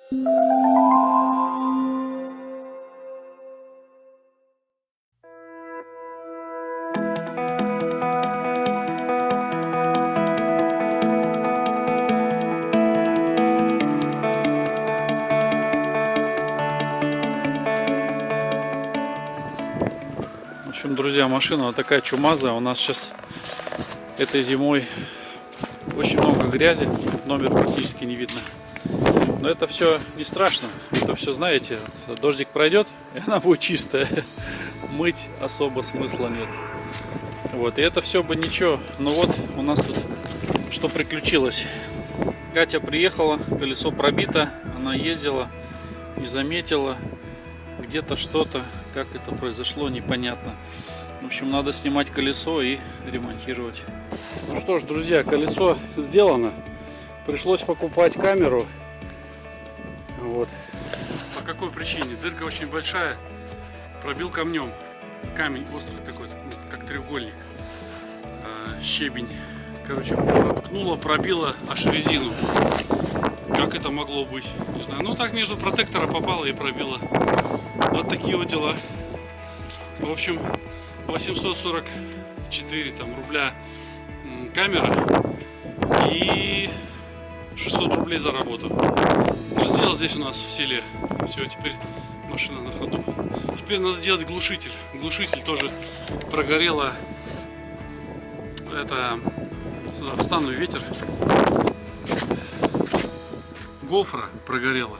В общем, друзья, машина вот такая чумазая. У нас сейчас этой зимой очень много грязи, номер практически не видно. Но это все не страшно. Это все, знаете, дождик пройдет, и она будет чистая. Мыть особо смысла нет. Вот, и это все бы ничего. Но вот у нас тут что приключилось. Катя приехала, колесо пробито, она ездила, не заметила. Где-то что-то, как это произошло, непонятно. В общем, надо снимать колесо и ремонтировать. Ну что ж, друзья, колесо сделано. Пришлось покупать камеру. Вот. По какой причине? Дырка очень большая. Пробил камнем. Камень острый такой, как треугольник. Щебень. Короче, проткнуло, пробило аж резину. Как это могло быть? Не знаю. Ну так между протектора попало и пробило. Вот такие вот дела. В общем, 844 рубля камера и 600 рублей за работу. Но сделал здесь у нас в селе. Все, теперь машина на ходу. Теперь надо делать глушитель. Глушитель тоже прогорело. Это встану ветер. Гофра прогорела.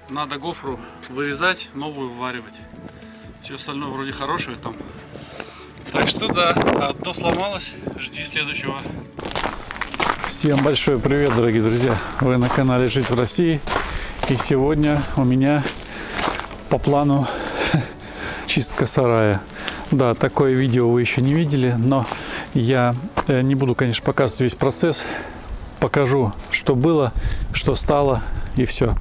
Надо гофру вырезать, новую вваривать. Все остальное вроде хорошее там. Так что да, одно сломалось. Жди следующего. Всем большой привет, дорогие друзья. Вы на канале Жить в России. И сегодня у меня по плану чистка сарая. Да, такое видео вы еще не видели, но я не буду, конечно, показывать весь процесс. Покажу, что было, что стало, и все.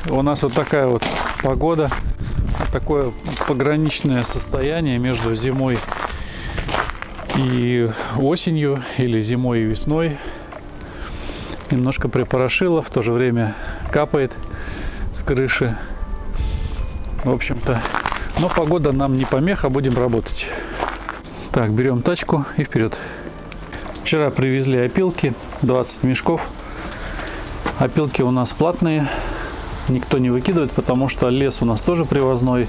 У нас вот такая вот погода, такое пограничное состояние между зимой и осенью, или зимой и весной. Немножко припорошило, в то же время капает с крыши. В общем-то, но погода нам не помеха, будем работать. Так, берем тачку и вперед. Вчера привезли опилки, 20 мешков. Опилки у нас платные, никто не выкидывает, потому что лес у нас тоже привозной.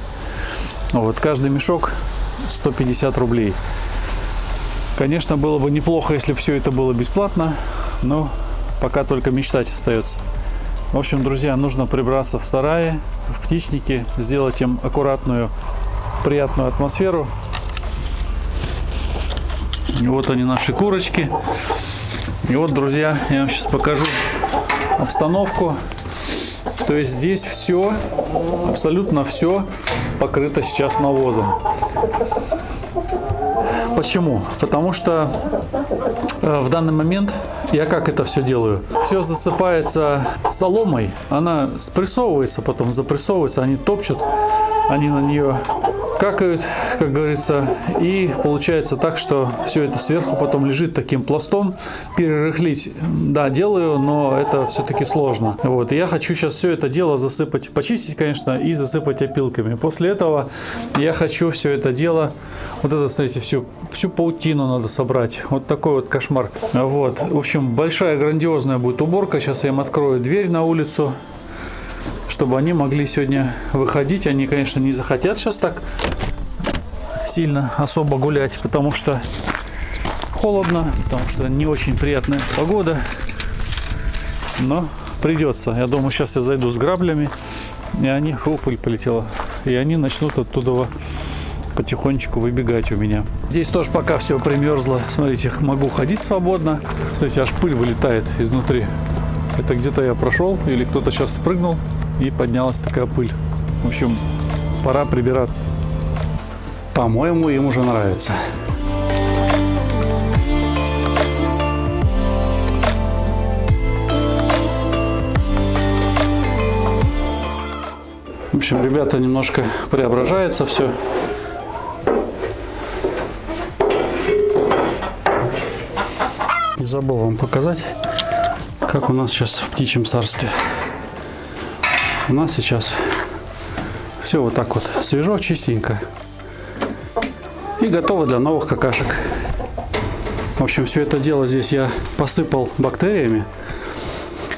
Вот, каждый мешок 150 рублей. Конечно, было бы неплохо, если бы все это было бесплатно, но пока только мечтать остается. В общем, друзья, нужно прибраться в сарае, в птичнике, сделать им аккуратную, приятную атмосферу. И вот они, наши курочки. И вот, друзья, я вам сейчас покажу обстановку. То есть здесь все, абсолютно все покрыто сейчас навозом. Почему? Потому что в данный момент я как это все делаю? Все засыпается соломой, она спрессовывается, потом запрессовывается, они топчут, они на нее какают, как говорится, и получается так, что все это сверху потом лежит таким пластом. Перерыхлить, да, делаю, но это все-таки сложно. Вот, и я хочу сейчас все это дело засыпать, почистить, конечно, и засыпать опилками. После этого я хочу все это дело, вот это, смотрите, всю паутину надо собрать. Вот такой вот кошмар. Вот, в общем, большая грандиозная будет уборка. Сейчас я им открою дверь на улицу, чтобы они могли сегодня выходить. Они, конечно, не захотят сейчас так сильно особо гулять, потому что холодно, потому что не очень приятная погода. Но придется. Я думаю, сейчас я зайду с граблями, и они, пыль полетела, и они начнут оттуда потихонечку выбегать у меня. Здесь тоже пока все примерзло. Смотрите, могу ходить свободно. Смотрите, аж пыль вылетает изнутри. Это где-то я прошел, или кто-то сейчас спрыгнул, и поднялась такая пыль. В общем, пора прибираться. По-моему, им уже нравится. В общем, ребята, немножко преображается все. Не забыл вам показать, как у нас сейчас в птичьем царстве. у нас сейчас все вот так вот свежо, чистенько. И готово для новых какашек. В общем, все это дело здесь я посыпал бактериями.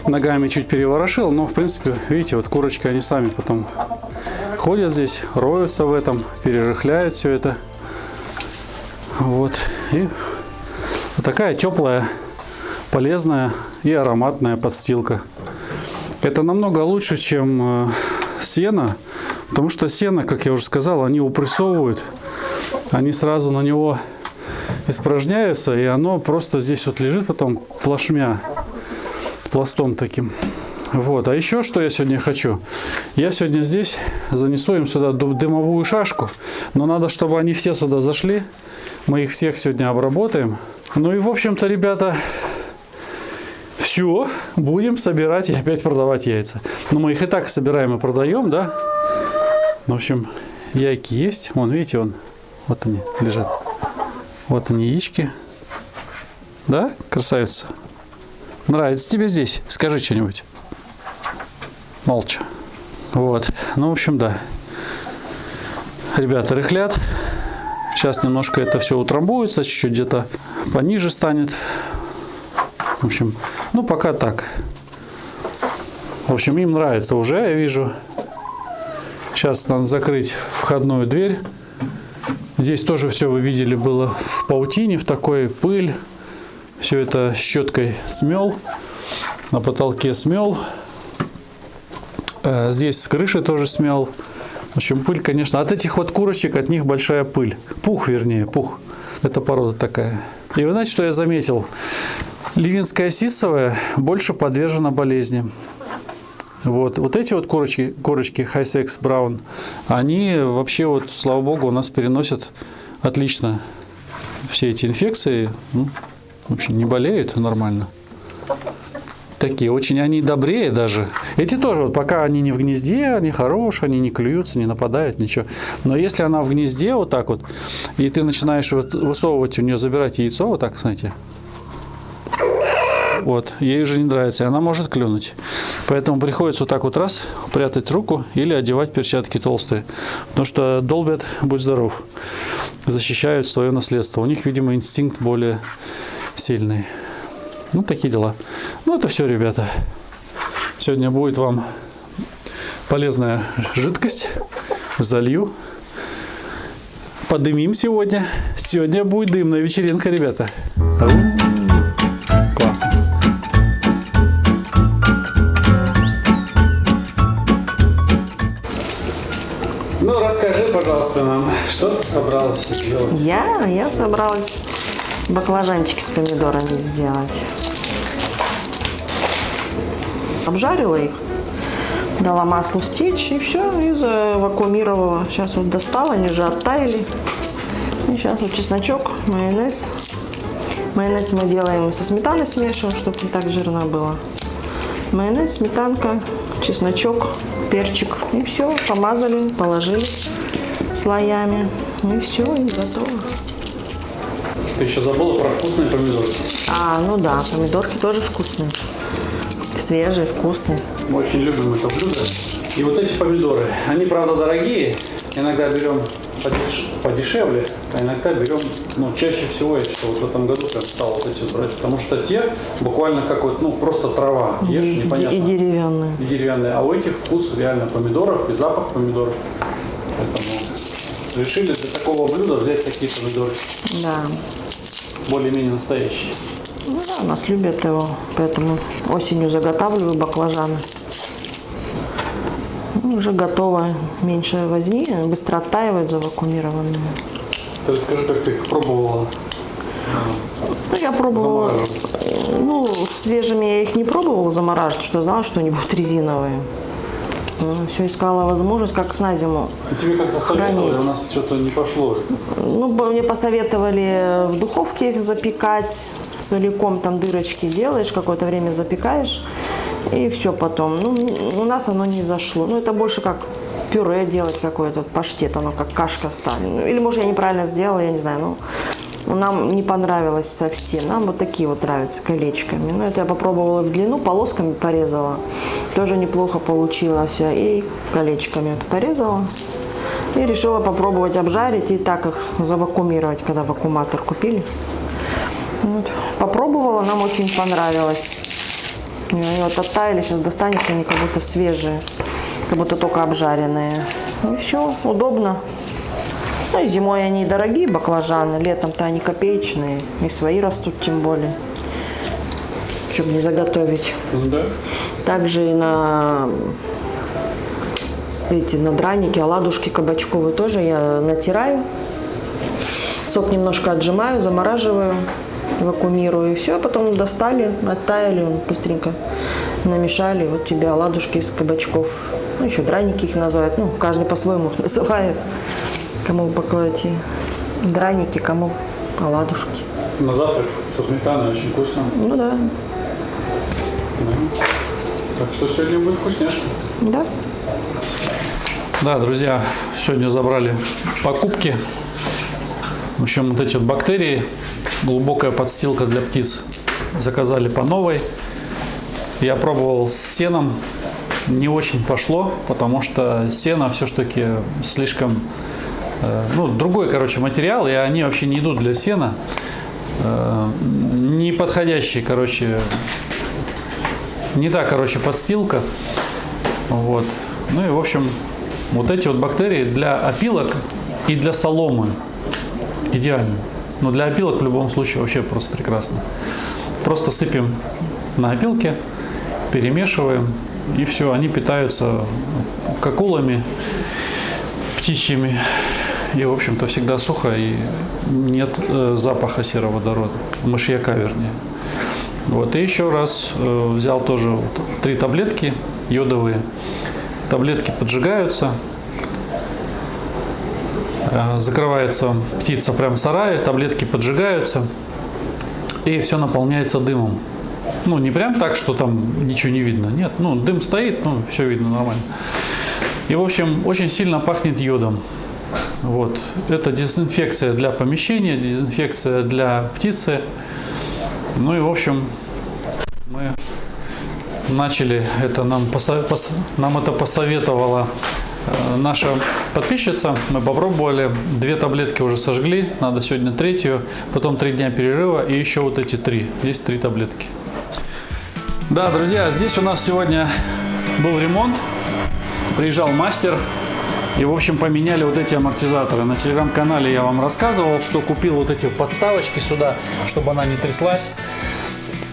Ногами чуть переворошил, но в принципе, видите, вот курочки, они сами потом ходят здесь, роются в этом, перерыхляют все это. Вот. И вот такая теплая, полезная и ароматная подстилка. Это намного лучше, чем сено, потому что сено, как я уже сказал, они упрессовывают, они сразу на него испражняются, и оно просто здесь вот лежит потом плашмя, пластом таким. Вот. А еще что я сегодня хочу? Я сегодня здесь занесу им сюда дымовую шашку, но надо, чтобы они все сюда зашли. Мы их всех сегодня обработаем. Ну и, в общем-то, ребята, все, будем собирать и опять продавать яйца. Но мы их и так собираем и продаем, да? В общем, яйки есть. Вон, видите, вот они лежат. Вот они, яички. Да, красавица? Нравится тебе здесь? Скажи что-нибудь. Молча. Вот. Ну, в общем, да. Ребята рыхлят. Сейчас немножко это все утрамбуется, чуть-чуть где-то пониже станет. В общем, ну, пока так. В общем, им нравится уже, я вижу. Сейчас надо закрыть входную дверь. Здесь тоже все, вы видели, было в паутине, в такой пыль. Все это щеткой смел. На потолке смел. Здесь с крыши тоже смел. В общем, пыль, конечно. От этих вот курочек, от них большая пыль. Пух, вернее, пух. Это порода такая. И вы знаете, что я заметил? Ливенская ситцевая больше подвержена болезни. Вот эти вот курочки High-Sex Brown, они вообще, вот, слава богу, у нас переносят отлично все эти инфекции. Ну, в общем, не болеют нормально. Такие, очень они добрее даже. Эти тоже, вот пока они не в гнезде, они хорошие, они не клюются, не нападают, ничего. Но если она в гнезде вот так вот, и ты начинаешь высовывать у нее, забирать яйцо, вот так, знаете, вот, ей уже не нравится, и она может клюнуть. Поэтому приходится вот так вот раз, прятать руку или одевать перчатки толстые. Потому что долбят, будь здоров, защищают свое наследство. У них, видимо, инстинкт более сильный. Ну, такие дела. Ну, это все, ребята. Сегодня будет вам полезная жидкость. Залью. Подымим сегодня. Сегодня будет дымная вечеринка, ребята. Классно. Ну, расскажи, пожалуйста, нам, что ты собралась сделать? Я собралась баклажанчики с помидорами сделать. Обжарила их, дала маслу стечь и все, и завакуумировала. Сейчас вот достала, они уже оттаяли. И сейчас вот чесночок, майонез. Майонез мы делаем со сметаной, смешиваем, чтобы не так жирно было. Майонез, сметанка, чесночок, перчик. И все, помазали, положили слоями. И все, и готово. Ты еще забыла про вкусные помидорки. Ну да, помидорки тоже вкусные. Свежие, вкусные. Мы очень любим это блюдо. И вот эти помидоры, они, правда, дорогие. Иногда берем подешевле, а иногда берем, ну, чаще всего, я что вот в этом году прям стал вот эти брать, потому что те буквально как вот, ну, просто трава, ешь, непонятно. И деревянные. И деревянные. А у этих вкус реально помидоров и запах помидоров. Поэтому решили для такого блюда взять такие помидоры. Да. Более-менее настоящие. Ну да, у нас любят его, поэтому осенью заготавливаю баклажаны. Уже готово, меньше возни, быстро оттаивают завакуумированные. Ты расскажи, как ты их пробовала? Я пробовала, свежими я их не пробовала замораживать, что знала, что они будут резиновые. Все искала возможность, как на зиму. Тебе как-то советовали, у нас что-то не пошло. Мне посоветовали в духовке их запекать, целиком там дырочки делаешь, какое-то время запекаешь, и все потом. У нас оно не зашло. Это больше как пюре делать какое-то, паштет, оно как кашка станет. Или, может, я неправильно сделала, я не знаю. Но нам не понравилось совсем. Нам вот такие вот нравятся колечками. Но это я попробовала в длину, полосками порезала. Тоже неплохо получилось. И колечками вот порезала. И решила попробовать обжарить и так их завакуумировать, когда вакууматор купили. Вот. Попробовала, нам очень понравилось. И вот оттаяли, сейчас достанешь, они как будто свежие, как будто только обжаренные. И все, удобно. Ну и зимой они дорогие баклажаны, летом-то они копеечные, и свои растут тем более, чтобы не заготовить. Да. Также и на драники, оладушки кабачковые тоже я натираю. Сок немножко отжимаю, замораживаю, вакуумирую, и все, потом достали, оттаяли, быстренько намешали. Вот тебе оладушки из кабачков. Ну, еще драники их называют. Ну, каждый по-своему называет. Кому покладите драники, кому оладушки. На завтрак со сметаной очень вкусно. Ну да. Так что сегодня будет вкусняшка. Да. Да, друзья, сегодня забрали покупки. В общем, вот эти вот бактерии, глубокая подстилка для птиц, заказали по новой. Я пробовал с сеном, не очень пошло, потому что сено все-таки слишком, другой, материал, и они вообще не идут для сена. Не подходящий, не та, подстилка. Вот. Ну и, в общем, вот эти вот бактерии для опилок и для соломы идеально. Но для опилок в любом случае вообще просто прекрасно. Просто сыпем на опилки, перемешиваем, и все, они питаются кокулами, птичьими. И, в общем-то, всегда сухо, и нет запаха сероводорода, мышьяка, вернее. Вот, и еще раз взял тоже 3 таблетки йодовые. Таблетки поджигаются, закрывается птица прямо в сарае, таблетки поджигаются, и все наполняется дымом. Ну, не прям так, что там ничего не видно. Нет, дым стоит, все видно нормально. И, в общем, очень сильно пахнет йодом. Вот. Это дезинфекция для помещения, дезинфекция для птицы. Ну и, в общем, мы начали, это нам это посоветовала наша подписчица. Мы попробовали, 2 таблетки уже сожгли, надо сегодня 3-ю, потом 3 дня перерыва и еще вот эти 3. Здесь 3 таблетки. Да, друзья, здесь у нас сегодня был ремонт, приезжал мастер. И, в общем, поменяли вот эти амортизаторы. На телеграм-канале я вам рассказывал, что купил вот эти подставочки сюда, чтобы она не тряслась.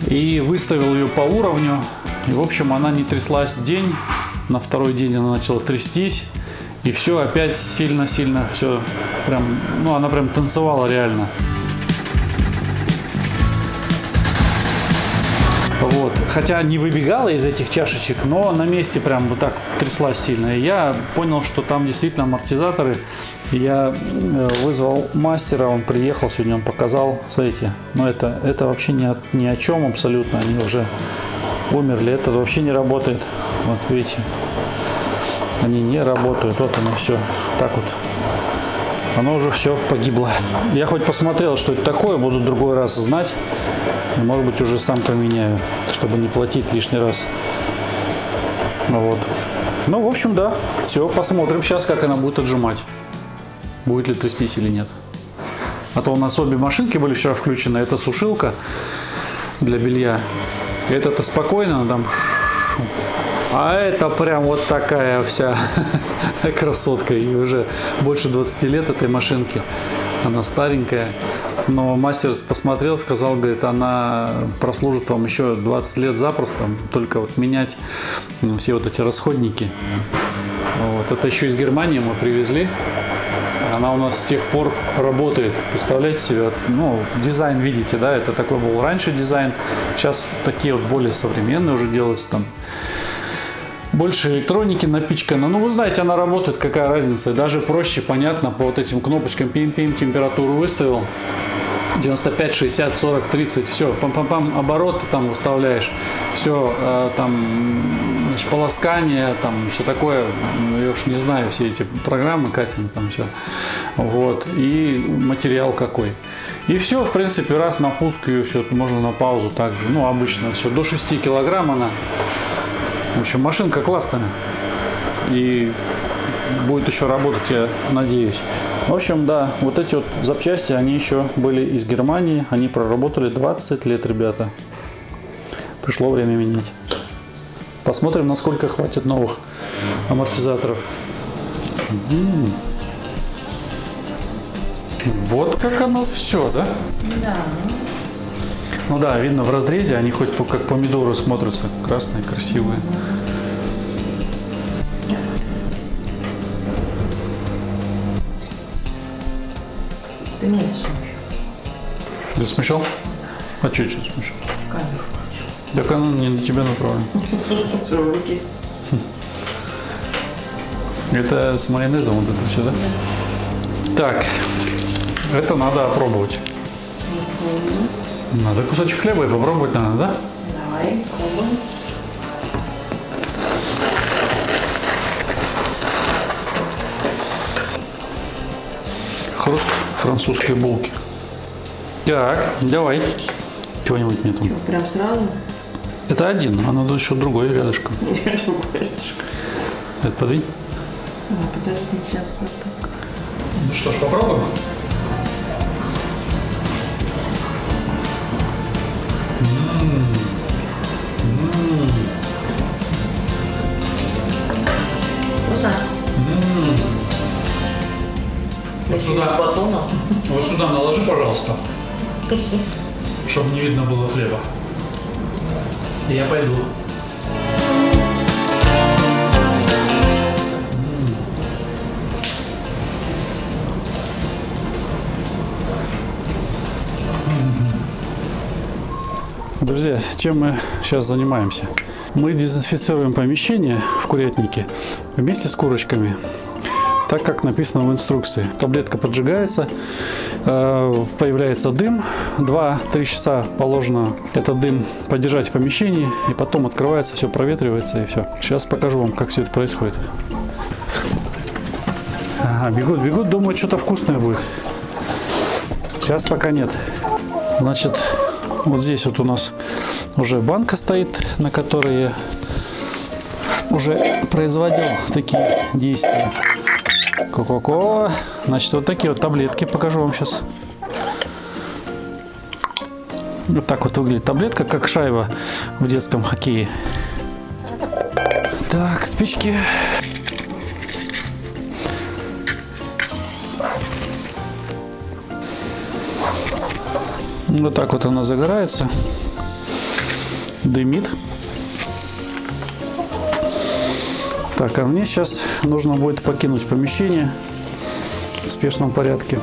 И выставил ее по уровню. И, в общем, она не тряслась день. На 2-й день она начала трястись. И все опять сильно-сильно все прям, она прям танцевала реально. Вот. Хотя не выбегала из этих чашечек, но на месте прям вот так тряслась сильно. И я понял, что там действительно амортизаторы. Я вызвал мастера, он приехал сегодня, он показал. Смотрите, это вообще ни о чем абсолютно. Они уже умерли. Это вообще не работает. Вот видите, они не работают. Вот оно все. Так вот. Оно уже все погибло. Я хоть посмотрел, что это такое, буду в другой раз знать. Может быть, уже сам поменяю, чтобы не платить лишний раз. Вот. В общем, да. Все, посмотрим сейчас, как она будет отжимать. Будет ли трястись или нет. А то у нас обе машинки были вчера включены. Это сушилка для белья. Это-то спокойно, она там. А это прям вот такая вся красотка. И уже больше 20 лет этой машинке. Она старенькая. Но мастер посмотрел, сказал, говорит, она прослужит вам еще 20 лет запросто. Только вот менять все вот эти расходники. Вот. Это еще из Германии мы привезли. Она у нас с тех пор работает. Представляете себе, дизайн видите, да, это такой был раньше дизайн. Сейчас такие вот более современные уже делаются там. Больше электроники напичкано. Вы знаете, она работает, какая разница. Даже проще, понятно, по вот этим кнопочкам пим-пим, температуру выставил. 95, 60, 40, 30, все, пам-пам-пам, обороты там выставляешь. Все, там значит, полоскание, там, что такое, я уж не знаю, все эти программы, Катин, там все. Вот, и материал какой. И все, в принципе, раз на пуск ее все, можно на паузу также. Ну, обычно все, до 6 килограмм она. В общем, машинка классная. И будет еще работать, я надеюсь. В общем, да, вот эти вот запчасти, они еще были из Германии. Они проработали 20 лет, ребята. Пришло время менять. Посмотрим, насколько хватит новых амортизаторов. Вот как оно все, да? Да. Ну да, видно в разрезе, они хоть как помидоры смотрятся. Красные, красивые. Ты меня смущал. Ты смущал? А что тебя смущал? Камеру включил. Так она не на тебя направлена. Руки. Это с майонезом вот это все, да? Так, это надо опробовать. Надо кусочек хлеба и попробовать надо, да? Давай, пробуем. Хруст французской булки. Так, давай. Чего-нибудь мне там. Прям сразу? Это один, а надо еще другой рядышком. Это подвинь. Подожди, сейчас вот так. Ну что ж, попробуем. Вкусно? Вот сюда, вот сюда наложи, пожалуйста, чтобы не видно было хлеба. И я пойду. Друзья, чем мы сейчас занимаемся? Мы дезинфицируем помещение в курятнике вместе с курочками, так как написано в инструкции. Таблетка поджигается, появляется дым. 2-3 часа положено этот дым подержать в помещении, и потом открывается, все проветривается и все. Сейчас покажу вам, как все это происходит. Ага, бегут, думают, что-то вкусное будет. Сейчас пока нет. Значит, вот здесь вот у нас уже банка стоит, на которой я уже производил такие действия. Ко-ко-ко. Значит, вот такие вот таблетки покажу вам сейчас. Вот так вот выглядит таблетка, как шайба в детском хоккее. Так, спички. Вот так вот она загорается, дымит. Так, а мне сейчас нужно будет покинуть помещение в спешном порядке.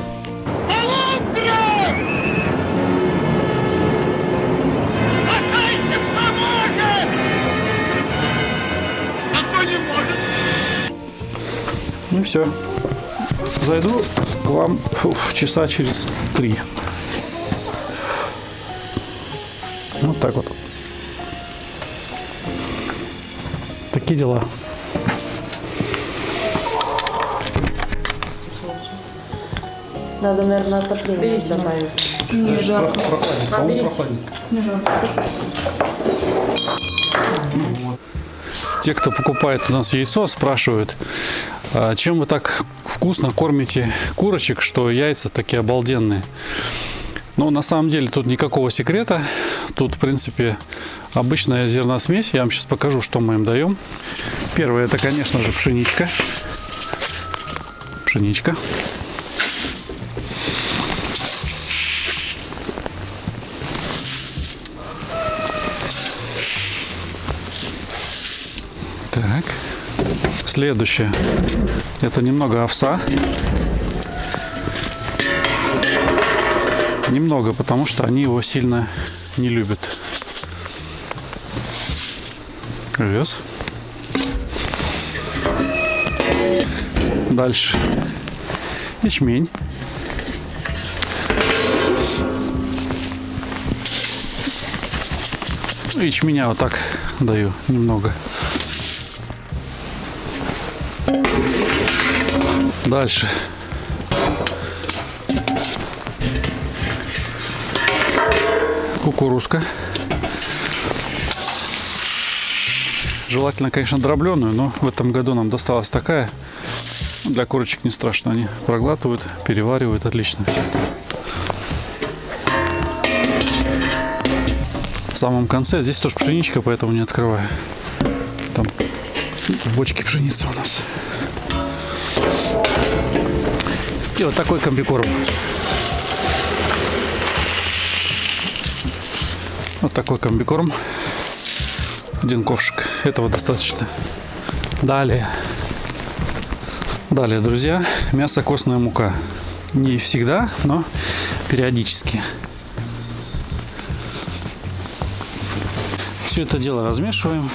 Ну и все. Зайду к вам часа через 3. Вот так вот. Такие дела. Надо, наверное, отопление добавить. Не жарко. Прохладненько. Не жарко. Те, кто покупает у нас яйцо, спрашивают, чем вы так вкусно кормите курочек, что яйца такие обалденные. Но на самом деле тут никакого секрета. Тут, в принципе, обычная зерносмесь. Я вам сейчас покажу, что мы им даем. Первое, это, конечно же, пшеничка. Пшеничка. Так. Следующее. Это немного овса. Немного, потому что они его сильно не любят. Овес. Дальше. Ячмень. Ячменя вот так даю немного. Дальше. Кукурузка. Желательно, конечно, дробленую, но в этом году нам досталась такая. Для курочек не страшно, они проглатывают, переваривают отлично все это. В самом конце здесь тоже пшеничка, поэтому не открываю. Там в бочке пшеница у нас. И вот такой комбикорм. Вот такой комбикорм. Один ковшик. Этого достаточно. Далее, друзья, мясо, костная мука. Не всегда, но периодически. Все это дело размешиваем.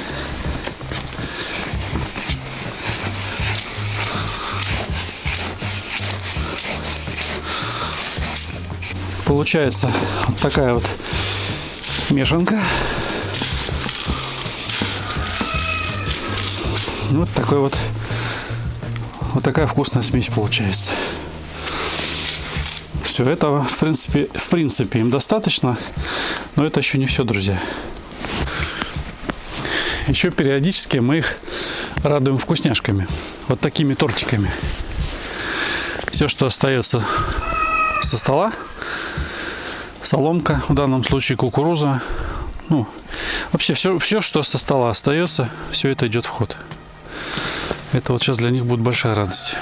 Получается вот такая вот мешанка. Вот такой вот такая вкусная смесь получается. Все этого в принципе им достаточно, но это еще не все, друзья. Еще периодически мы их радуем вкусняшками, вот такими тортиками. Все, что остается со стола, соломка, в данном случае кукуруза, ну вообще все, что со стола остается, все это идет в ход. Это вот сейчас для них будет большая радость.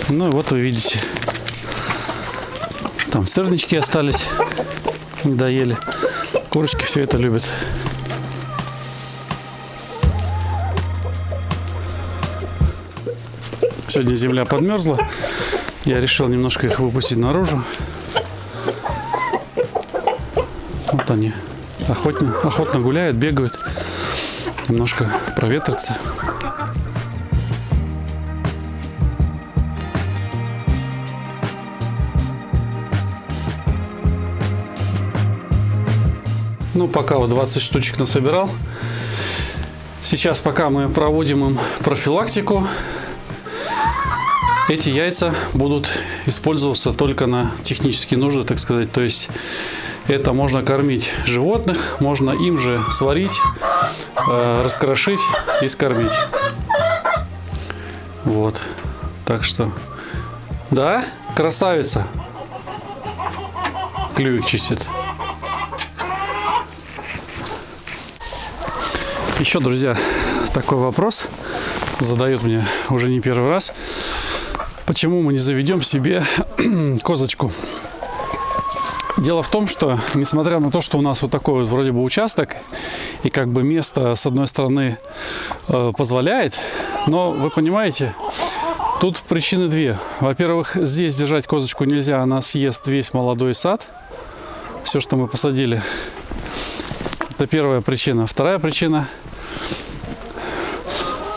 Ну и вот вы видите, там сырнички остались, не доели. Курочки все это любят. Сегодня земля подмерзла. Я решил немножко их выпустить наружу. Вот они охотно гуляют, бегают. Немножко проветриться. Ну, пока вот 20 штучек насобирал. Сейчас, пока мы проводим им профилактику, эти яйца будут использоваться только на технические нужды, так сказать. То есть это можно кормить животных, можно им же сварить, раскрошить и скормить. Вот. Так что, да, красавица. Клювик чистит. Еще, друзья, такой вопрос задают мне уже не первый раз. Почему мы не заведем себе козочку? Дело в том, что, несмотря на то, что у нас вот такой вот вроде бы участок, и как бы место с одной стороны позволяет, но вы понимаете, тут причины две. Во-первых, здесь держать козочку нельзя, она съест весь молодой сад, все, что мы посадили. Это первая причина. Вторая причина,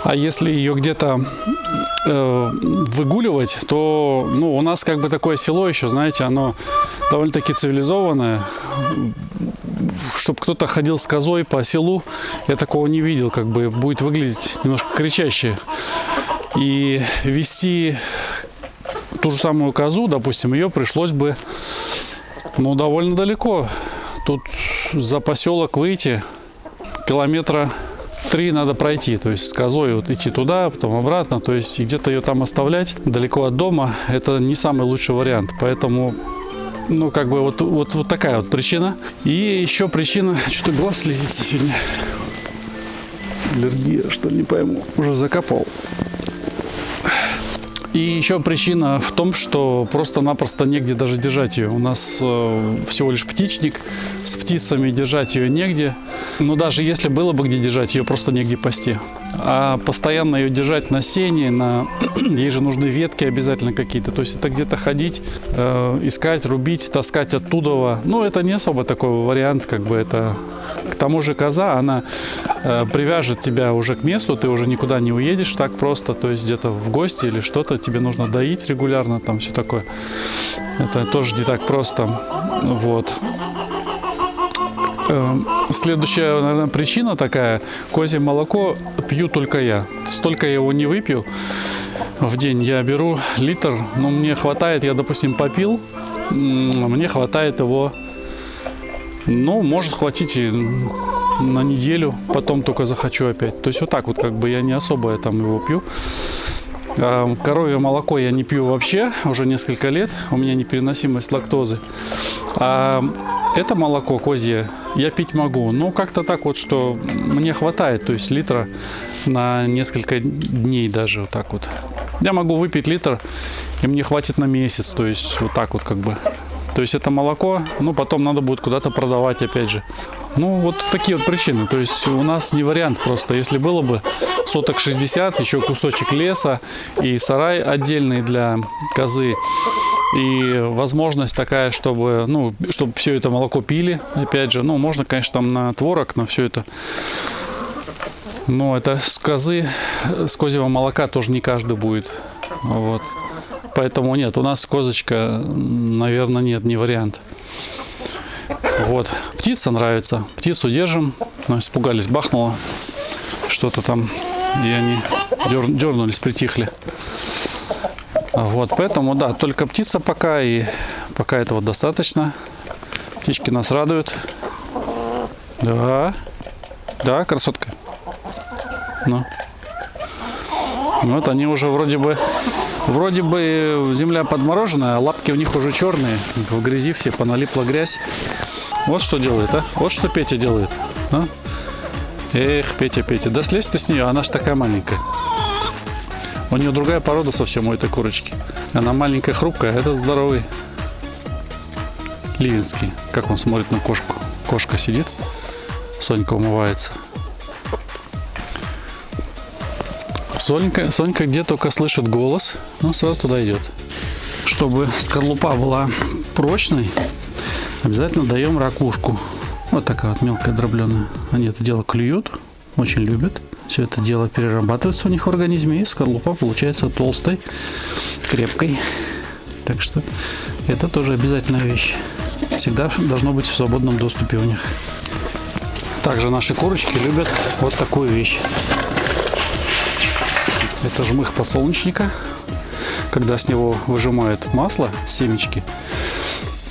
а если ее где-то выгуливать, то, ну, у нас как бы такое село еще, знаете, оно довольно-таки цивилизованное. Чтобы кто-то ходил с козой по селу, я такого не видел, как бы будет выглядеть немножко кричаще. И вести ту же самую козу, допустим, ее пришлось бы, ну, довольно далеко. Тут за поселок выйти километра 3 надо пройти, то есть с козой вот идти туда, потом обратно, то есть где-то ее там оставлять далеко от дома, это не самый лучший вариант, поэтому, ну, как бы вот такая вот причина. И еще причина, что-то глаз слезится сегодня, аллергия, что ли, не пойму, уже закопал. И еще причина в том, что просто-напросто негде даже держать ее. У нас всего лишь птичник, с птицами держать ее негде. Но даже если было бы где держать, ее просто негде пасти. А постоянно ее держать на сене, ей же нужны ветки обязательно какие-то. То есть это где-то ходить, искать, рубить, таскать оттуда. Ну, это не особо такой вариант, как бы это... К тому же коза, она привяжет тебя уже к месту, ты уже никуда не уедешь так просто, то есть где-то в гости или что-то, тебе нужно доить регулярно, там все такое. Это тоже не так просто, вот. Следующая, наверное, причина такая. Козье молоко пью только я. Столько я его не выпью в день. Я беру литр, но мне хватает, я, допустим, попил, мне хватает его, ну, может хватить и на неделю, потом только захочу опять. То есть вот так вот, как бы я не особо я там его пью. Коровье молоко я не пью вообще уже несколько лет, у меня непереносимость лактозы. А это молоко козье я пить могу, но как-то так вот, что мне хватает, то есть литра на несколько дней даже вот так вот. Я могу выпить литр, и мне хватит на месяц, то есть вот так вот как бы. То есть это молоко, ну потом надо будет куда-то продавать опять же. Ну вот такие вот причины. То есть у нас не вариант просто. Если было бы соток 60, еще кусочек леса и сарай отдельный для козы. И возможность такая, чтобы, ну, чтобы все это молоко пили. Опять же, ну можно, конечно, там на творог, на все это. Но это с козы, с козьего молока тоже не каждый будет. Вот. Поэтому нет, у нас козочка, наверное, нет, не вариант. Вот. Птица нравится. Птицу держим. Но испугались, бахнуло. Что-то там. И они дернулись, притихли. Вот. Поэтому, да, только птица пока. И пока этого достаточно. Птички нас радуют. Да. Да, красотка. Ну. Вот они уже вроде бы земля подмороженная, а лапки у них уже черные. В грязи все, поналипла грязь. Вот что делает, а? Вот что Петя делает. А? Эх, Петя, да слезь ты с нее, она ж такая маленькая. У нее другая порода совсем, у этой курочки. Она маленькая, хрупкая, это здоровый ливенский. Как он смотрит на кошку. Кошка сидит, Сонька умывается. Сонька где только слышит голос, ну сразу туда идет. Чтобы скорлупа была прочной, обязательно даем ракушку. Вот такая вот мелкая дробленая. Они это дело клюют, очень любят. Все это дело перерабатывается у них в организме, и скорлупа получается толстой, крепкой. Так что это тоже обязательная вещь. Всегда должно быть в свободном доступе у них. Также наши курочки любят вот такую вещь. Это жмых подсолнечника. Когда с него выжимают масло, семечки,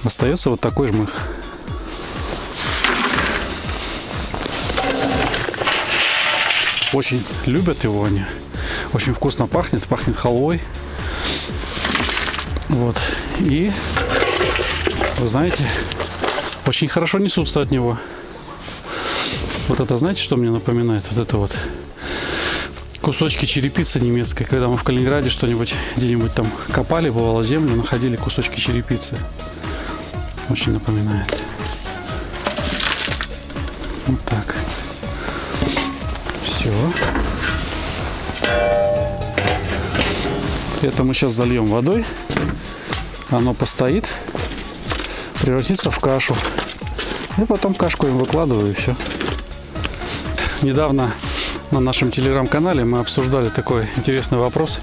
остается вот такой жмых. Очень любят его они. Очень вкусно пахнет халвой. Вот. И, вы знаете, очень хорошо несутся от него. Вот это, знаете, что мне напоминает? Вот это вот. Кусочки черепицы немецкой. Когда мы в Калининграде что-нибудь где-нибудь там копали, бывало землю, находили кусочки черепицы. Очень напоминает. Вот так. Все. Это мы сейчас зальем водой. Оно постоит, превратится в кашу. И потом кашку им выкладываю, и все. Недавно на нашем телеграм-канале мы обсуждали такой интересный вопрос.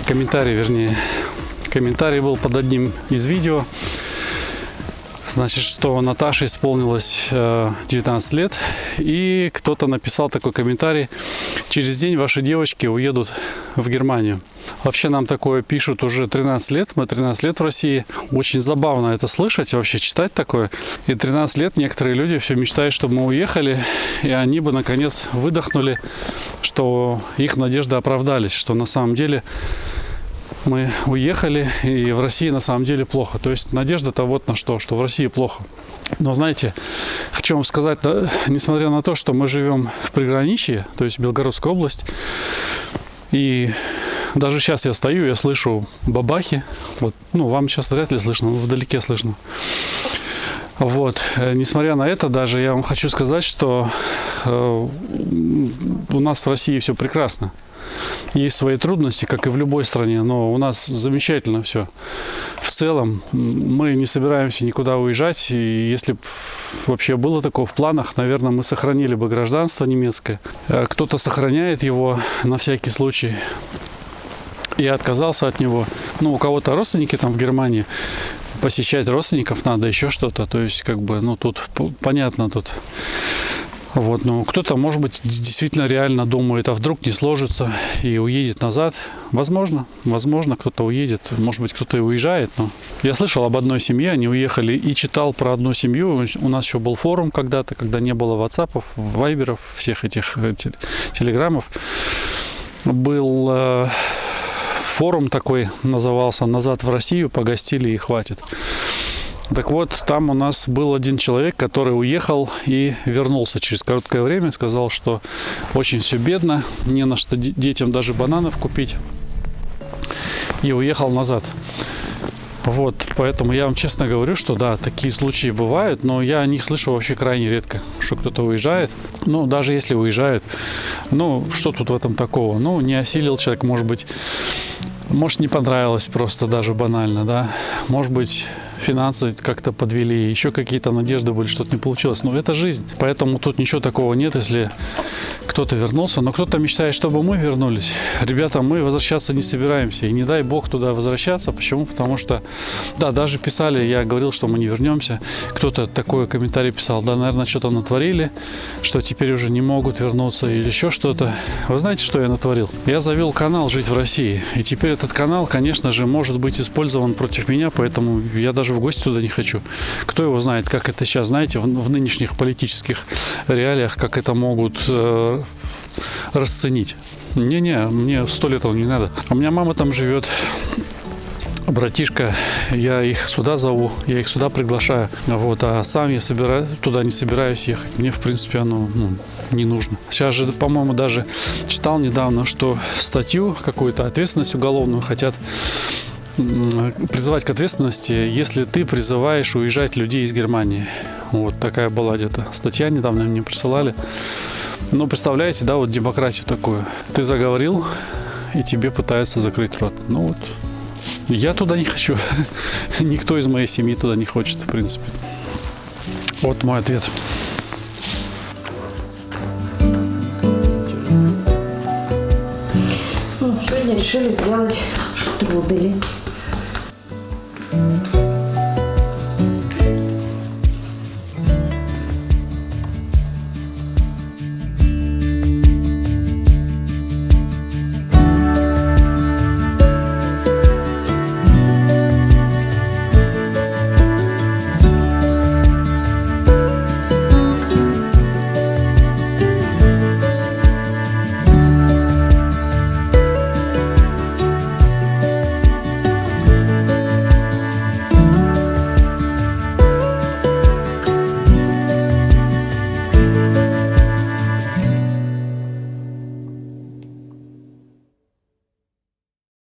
Комментарий был под одним из видео. Значит, что Наташе исполнилось 19 лет. И кто-то написал такой комментарий: через день ваши девочки уедут в Германию. Вообще нам такое пишут уже 13 лет. Мы 13 лет в России. Очень забавно это слышать, вообще читать такое. И 13 лет некоторые люди все мечтают, чтобы мы уехали. И они бы наконец выдохнули, что их надежды оправдались. Что на самом деле мы уехали, и в России на самом деле плохо. То есть надежда-то вот на что в России плохо. Но знаете, хочу вам сказать, да, несмотря на то, что мы живем в приграничье, то есть Белгородская область, и даже сейчас я стою, я слышу бабахи. Вот, ну, вам сейчас вряд ли слышно, но вдалеке слышно. Вот. Несмотря на это, даже я вам хочу сказать, что у нас в России все прекрасно. Есть свои трудности, как и в любой стране, но у нас замечательно все. В целом мы не собираемся никуда уезжать, и если бы вообще было такое в планах, наверное, мы сохранили бы гражданство немецкое. Кто-то сохраняет его на всякий случай. Я отказался от него. Ну, у кого-то родственники там в Германии, посещать родственников надо, еще что-то. То есть, как бы, ну, тут понятно, тут. Вот, ну, кто-то, может быть, действительно реально думает, а вдруг не сложится и уедет назад. Возможно, кто-то уедет, может быть, кто-то и уезжает. Но я слышал об одной семье, они уехали, и читал про одну семью. У нас еще был форум когда-то, когда не было ватсапов, вайберов, всех этих телеграммов. Был форум такой, назывался «Назад в Россию, погостили и хватит». Так вот, там у нас был один человек, который уехал и вернулся через короткое время. Сказал, что очень все бедно, не на что детям даже бананов купить. И уехал назад. Вот, поэтому я вам честно говорю, что да, такие случаи бывают, но я о них слышу вообще крайне редко, что кто-то уезжает. Ну, даже если уезжает, ну, что тут в этом такого? Ну, не осилил человек, может, не понравилось просто даже банально, да. Может быть, финансы как-то подвели, еще какие-то надежды были, что-то не получилось. Но это жизнь, поэтому тут ничего такого нет, если кто-то вернулся. Но кто-то мечтает, чтобы мы вернулись. Ребята, мы возвращаться не собираемся. И не дай бог туда возвращаться. Почему? Потому что, да, даже писали, я говорил, что мы не вернемся. Кто-то такой комментарий писал, да, наверное, что-то натворили, что теперь уже не могут вернуться или еще что-то. Вы знаете, что я натворил? Я завел канал «Жить в России». И теперь этот канал, конечно же, может быть использован против меня, поэтому я даже в гости туда не хочу. Кто его знает, как это сейчас, знаете, в нынешних политических реалиях, как это могут расценить. Не-не, мне 100 лет не надо. У меня мама там живет, братишка, я их сюда зову, я их сюда приглашаю. Вот, а сам я туда не собираюсь ехать. Мне, в принципе, оно не нужно. Сейчас же, по-моему, даже читал недавно, что статью, какую-то ответственность уголовную хотят призывать к ответственности, если ты призываешь уезжать людей из Германии. Вот такая была где-то статья, недавно мне присылали. Ну, представляете, да, вот демократию такую. Ты заговорил, и тебе пытаются закрыть рот. Ну вот, я туда не хочу. Никто из моей семьи туда не хочет, в принципе. Вот мой ответ. Сегодня решили сделать штрудели.